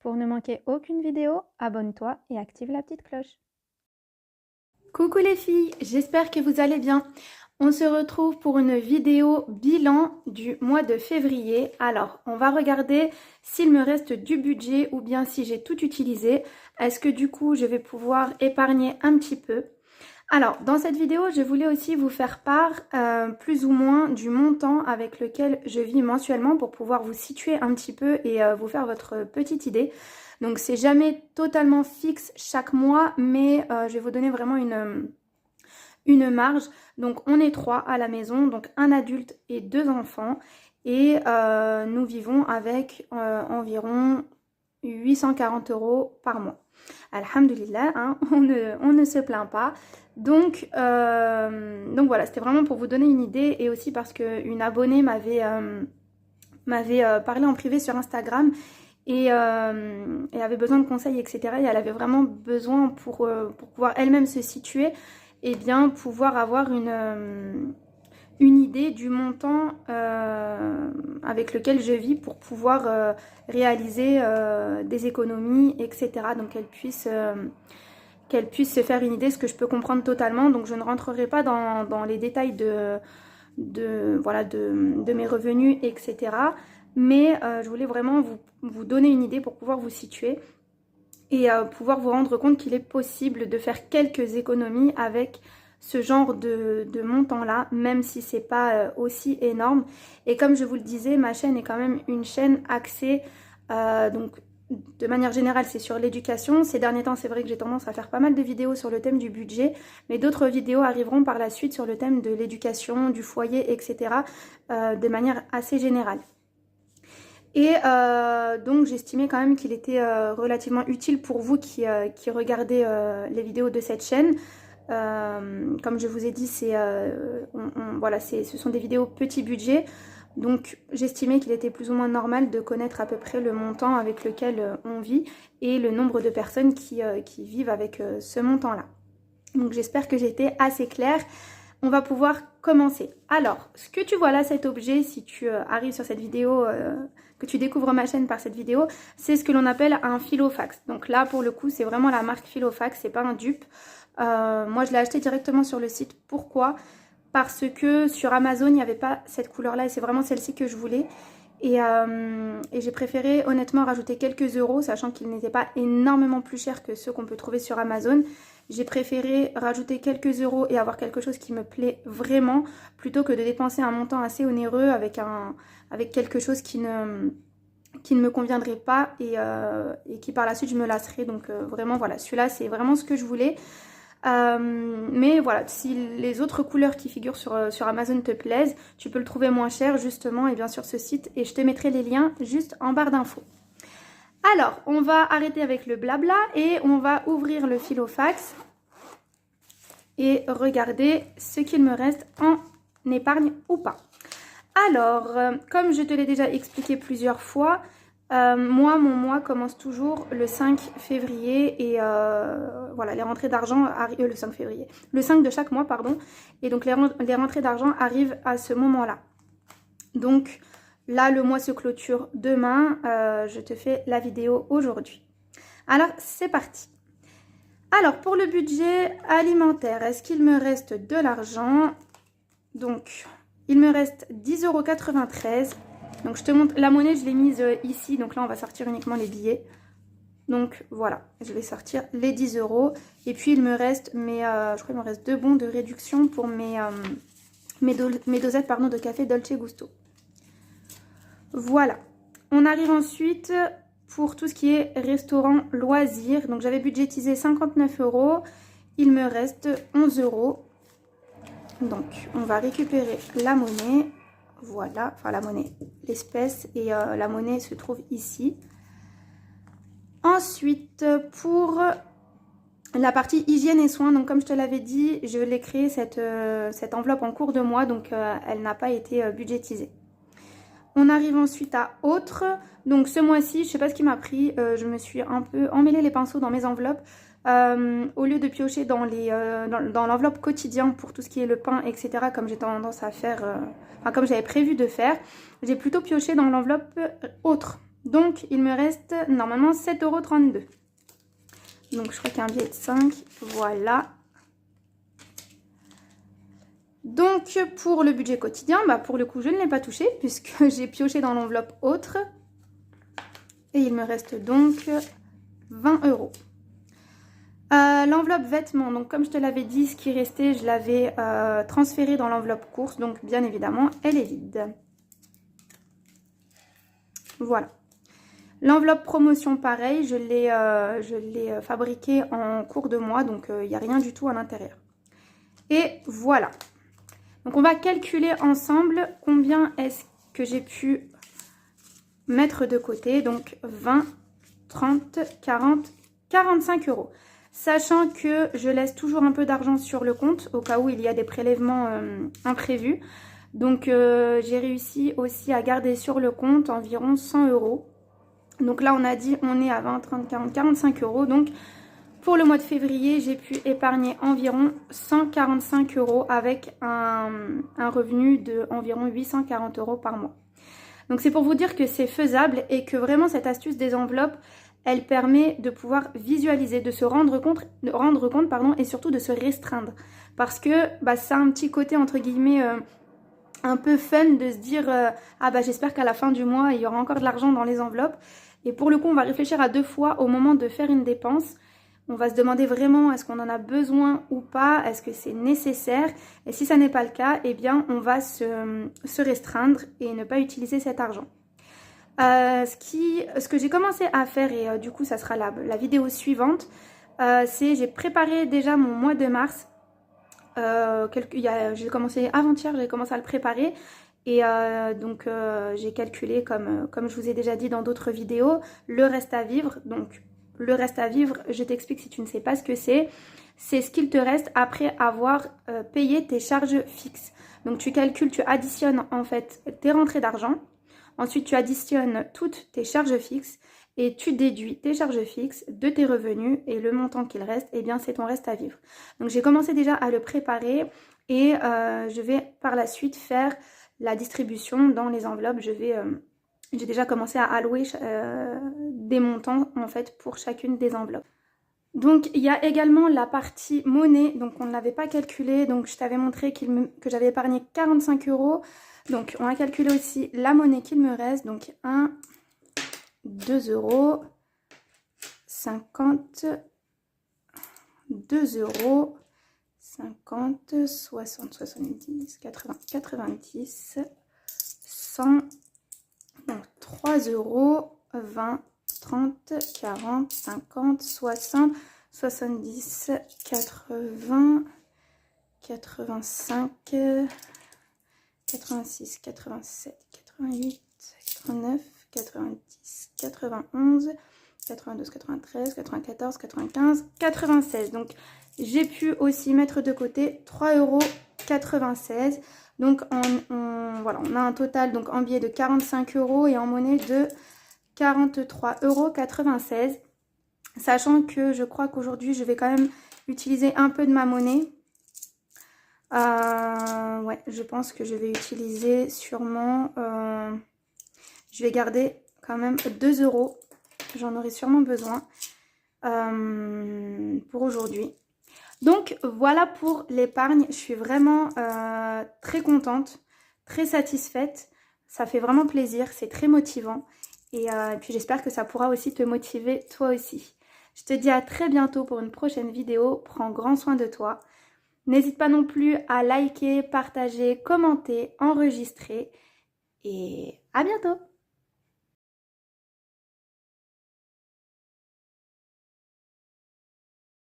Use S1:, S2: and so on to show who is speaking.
S1: Pour ne manquer aucune vidéo, abonne-toi et active la petite cloche.
S2: Coucou les filles, j'espère que vous allez bien. On se retrouve pour une vidéo bilan du mois de février. Alors, on va regarder s'il me reste du budget ou bien si j'ai tout utilisé. Est-ce que du coup, je vais pouvoir épargner un petit peu? Alors, dans cette vidéo, je voulais aussi vous faire part plus ou moins du montant avec lequel je vis mensuellement pour pouvoir vous situer un petit peu et vous faire votre petite idée. Donc, c'est jamais totalement fixe chaque mois, mais je vais vous donner vraiment une marge. Donc, on est 3 à la maison, donc un adulte et 2 enfants. Et nous vivons avec environ 840 € par mois. Alhamdulillah, hein, on ne se plaint pas. Donc voilà, c'était vraiment pour vous donner une idée et aussi parce qu'une abonnée m'avait parlé en privé sur Instagram et avait besoin de conseils, etc. Et elle avait vraiment besoin pour pouvoir elle-même se situer et bien pouvoir avoir une idée du montant avec lequel je vis pour pouvoir réaliser des économies, etc. Donc qu'elle puisse se faire une idée, ce que je peux comprendre totalement. Donc je ne rentrerai pas dans les détails de mes revenus, etc. Mais je voulais vraiment vous donner une idée pour pouvoir vous situer et pouvoir vous rendre compte qu'il est possible de faire quelques économies avec ce genre de montant-là, même si c'est pas aussi énorme. Et comme je vous le disais, ma chaîne est quand même une chaîne axée, donc de manière générale, c'est sur l'éducation. Ces derniers temps, c'est vrai que j'ai tendance à faire pas mal de vidéos sur le thème du budget, mais d'autres vidéos arriveront par la suite sur le thème de l'éducation, du foyer, etc., de manière assez générale. Et donc j'estimais quand même qu'il était relativement utile pour vous qui regardez les vidéos de cette chaîne. Comme je vous ai dit, voilà, ce sont des vidéos petit budget. Donc j'estimais qu'il était plus ou moins normal de connaître à peu près le montant avec lequel on vit et le nombre de personnes qui vivent avec ce montant-là. Donc j'espère que j'ai été assez claire. On va pouvoir commencer. Alors, ce que tu vois là, cet objet, si tu arrives sur cette vidéo, que tu découvres ma chaîne par cette vidéo, c'est ce que l'on appelle un filofax. Donc là, pour le coup, c'est vraiment la marque Filofax, c'est pas un dupe. Moi, je l'ai acheté directement sur le site. Pourquoi ? Parce que sur Amazon, il n'y avait pas cette couleur-là et c'est vraiment celle-ci que je voulais. Et j'ai préféré honnêtement rajouter quelques euros, sachant qu'ils n'étaient pas énormément plus chers que ceux qu'on peut trouver sur Amazon. J'ai préféré rajouter quelques euros et avoir quelque chose qui me plaît vraiment, plutôt que de dépenser un montant assez onéreux avec quelque chose qui ne me conviendrait pas et qui par la suite je me lasserais. Donc vraiment voilà, celui-là c'est vraiment ce que je voulais. Mais voilà, si les autres couleurs qui figurent sur Amazon te plaisent, tu peux le trouver moins cher justement et bien sur ce site et je te mettrai les liens juste en barre d'infos. Alors, on va arrêter avec le blabla et on va ouvrir le filofax et regarder ce qu'il me reste en épargne ou pas. Alors, comme je te l'ai déjà expliqué plusieurs fois, mon mois commence toujours le 5 février et voilà, les rentrées d'argent arrivent le 5 février. Le 5 de chaque mois, pardon. Et donc, les rentrées d'argent arrivent à ce moment-là. Donc, là, le mois se clôture demain. Je te fais la vidéo aujourd'hui. Alors, c'est parti. Alors, pour le budget alimentaire, est-ce qu'il me reste de l'argent? Donc, il me reste 10,93 €. Donc, je te montre, la monnaie, je l'ai mise ici. Donc là, on va sortir uniquement les billets. Donc, voilà, je vais sortir les 10 €. Et puis, il me reste, je crois qu'il me reste 2 bons de réduction pour mes dosettes pardon, de café Dolce Gusto. Voilà. On arrive ensuite pour tout ce qui est restaurant loisirs. Donc, j'avais budgétisé 59 €. Il me reste 11 €. Donc, on va récupérer la monnaie. Voilà, enfin la monnaie, l'espèce. Et la monnaie se trouve ici. Ensuite, pour la partie hygiène et soins, donc comme je te l'avais dit, je l'ai créé cette enveloppe en cours de mois. Donc, elle n'a pas été budgétisée. On arrive ensuite à autres. Donc ce mois-ci, je ne sais pas ce qui m'a pris, je me suis un peu emmêlé les pinceaux dans mes enveloppes. Au lieu de piocher dans l'enveloppe quotidien pour tout ce qui est le pain, etc., comme j'ai tendance à faire, comme j'avais prévu de faire, j'ai plutôt pioché dans l'enveloppe autre. Donc, il me reste normalement 7,32 €. Donc, je crois qu'il y a un billet de 5. Voilà. Donc, pour le budget quotidien, bah, pour le coup, je ne l'ai pas touché puisque j'ai pioché dans l'enveloppe autre. Et il me reste donc 20 €. L'enveloppe vêtements, donc comme je te l'avais dit, ce qui restait, je l'avais transféré dans l'enveloppe course. Donc, bien évidemment, elle est vide. Voilà. L'enveloppe promotion, pareil, je l'ai fabriquée en cours de mois, donc il n'y a rien du tout à l'intérieur. Et voilà. Donc on va calculer ensemble combien est-ce que j'ai pu mettre de côté. Donc 20, 30, 40, 45 €. Sachant que je laisse toujours un peu d'argent sur le compte au cas où il y a des prélèvements imprévus. Donc j'ai réussi aussi à garder sur le compte environ 100 €. Donc là, on a dit, on est à 20, 30, 40, 45 €. Donc, pour le mois de février, j'ai pu épargner environ 145 € avec un revenu de environ 840 € par mois. Donc, c'est pour vous dire que c'est faisable et que vraiment, cette astuce des enveloppes, elle permet de pouvoir visualiser, de se rendre compte, et surtout de se restreindre. Parce que bah, ça a un petit côté, entre guillemets, un peu fun de se dire ah bah j'espère qu'à la fin du mois, il y aura encore de l'argent dans les enveloppes. Et pour le coup, on va réfléchir à 2 fois au moment de faire une dépense. On va se demander vraiment est-ce qu'on en a besoin ou pas, est-ce que c'est nécessaire. Et si ça n'est pas le cas, eh bien on va se restreindre et ne pas utiliser cet argent. Ce que j'ai commencé à faire, et du coup ça sera la vidéo suivante, c'est j'ai préparé déjà mon mois de mars. J'ai commencé avant-hier, j'ai commencé à le préparer. Et donc j'ai calculé, comme je vous ai déjà dit dans d'autres vidéos, le reste à vivre. Donc le reste à vivre, je t'explique si tu ne sais pas ce que c'est. C'est ce qu'il te reste après avoir payé tes charges fixes. Donc tu calcules, tu additionnes en fait tes rentrées d'argent. Ensuite tu additionnes toutes tes charges fixes et tu déduis tes charges fixes de tes revenus et le montant qu'il reste, eh bien c'est ton reste à vivre. Donc j'ai commencé déjà à le préparer et je vais par la suite faire la distribution dans les enveloppes. J'ai déjà commencé à allouer des montants en fait pour chacune des enveloppes. Donc il y a également la partie monnaie, donc on ne l'avait pas calculé, donc je t'avais montré que j'avais épargné 45 €. Donc on a calculé aussi la monnaie qu'il me reste, donc 1, 2 €, 50, 2 €, 50, 60, 70, 80, 90, 100, donc 3 €, 20, 30, 40, 50, 60, 70, 80, 85, 86, 87, 88, 89, 90, 91, 92, 93, 94, 95, 96. Donc j'ai pu aussi mettre de côté 3,96 €. Donc voilà, on a un total donc en billets de 45 € et en monnaie de 43,96 €. Sachant que je crois qu'aujourd'hui je vais quand même utiliser un peu de ma monnaie. Ouais, je pense que je vais utiliser sûrement... je vais garder quand même 2 €. J'en aurai sûrement besoin pour aujourd'hui. Donc voilà pour l'épargne. Je suis vraiment très contente, très satisfaite. Ça fait vraiment plaisir, c'est très motivant. Et puis j'espère que ça pourra aussi te motiver toi aussi. Je te dis à très bientôt pour une prochaine vidéo. Prends grand soin de toi. N'hésite pas non plus à liker, partager, commenter, enregistrer. Et à bientôt!